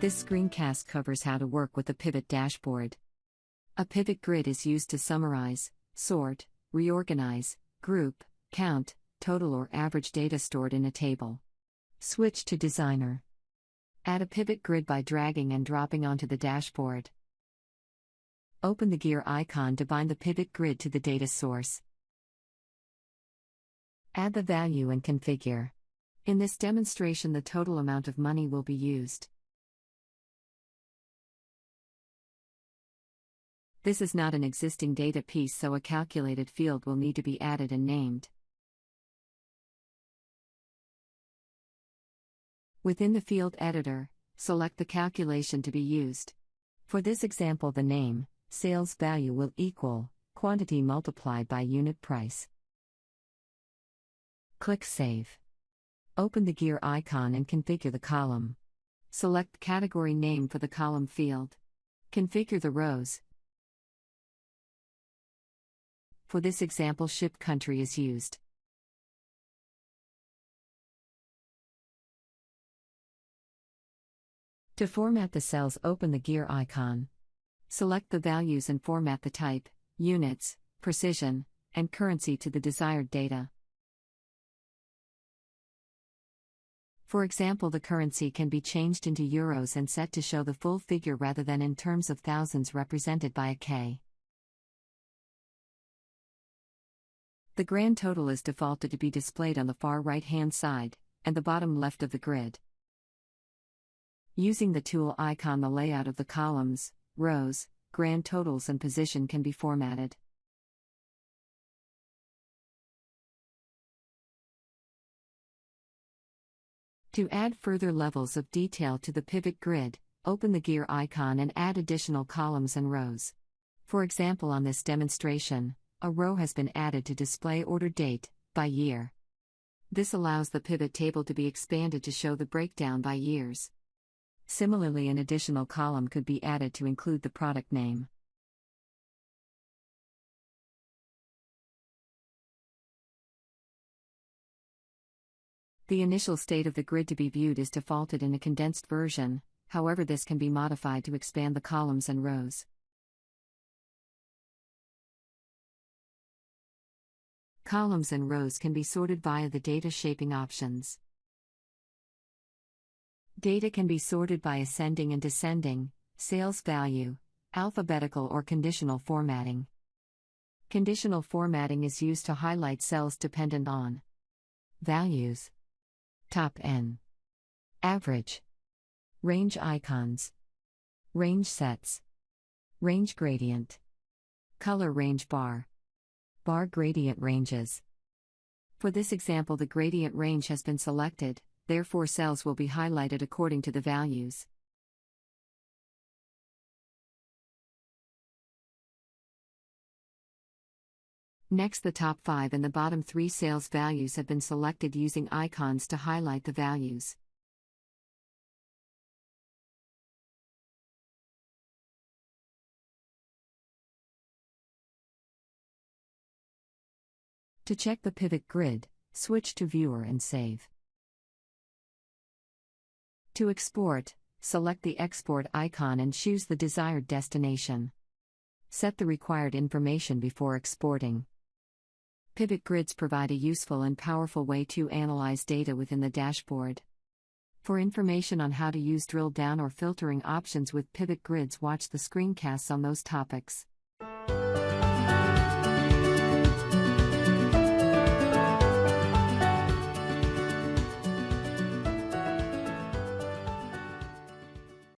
This screencast covers how to work with a pivot dashboard. A pivot grid is used to summarize, sort, reorganize, group, count, total or average data stored in a table. Switch to Designer. Add a pivot grid by dragging and dropping onto the dashboard. Open the gear icon to bind the pivot grid to the data source. Add the value and configure. In this demonstration, the total amount of money will be used. This is not an existing data piece, so a calculated field will need to be added and named. Within the field editor, select the calculation to be used. For this example, the name, sales value will equal quantity multiplied by unit price. Click Save. Open the gear icon and configure the column. Select category name for the column field. Configure the rows. For this example, ship country is used. To format the cells, open the gear icon. Select the values and format the type, units, precision, and currency to the desired data. For example, the currency can be changed into euros and set to show the full figure rather than in terms of thousands represented by a K. The grand total is defaulted to be displayed on the far right-hand side and the bottom left of the grid. Using the tool icon, the layout of the columns, rows, grand totals and position can be formatted. To add further levels of detail to the pivot grid, open the gear icon and add additional columns and rows. For example, on this demonstration, a row has been added to display order date by year. This allows the pivot table to be expanded to show the breakdown by years. Similarly, an additional column could be added to include the product name. The initial state of the grid to be viewed is defaulted in a condensed version, however, this can be modified to expand the columns and rows. Columns and rows can be sorted via the data shaping options. Data can be sorted by ascending and descending, sales value, alphabetical or conditional formatting. Conditional formatting is used to highlight cells dependent on values, top N, average, range icons, range sets, range gradient, color range bar, bar gradient ranges. For this example, the gradient range has been selected, therefore cells will be highlighted according to the values. Next, the top 5 and the bottom 3 sales values have been selected using icons to highlight the values. To check the pivot grid, switch to Viewer and save. To export, select the export icon and choose the desired destination. Set the required information before exporting. Pivot grids provide a useful and powerful way to analyze data within the dashboard. For information on how to use drill down or filtering options with pivot grids, watch the screencasts on those topics.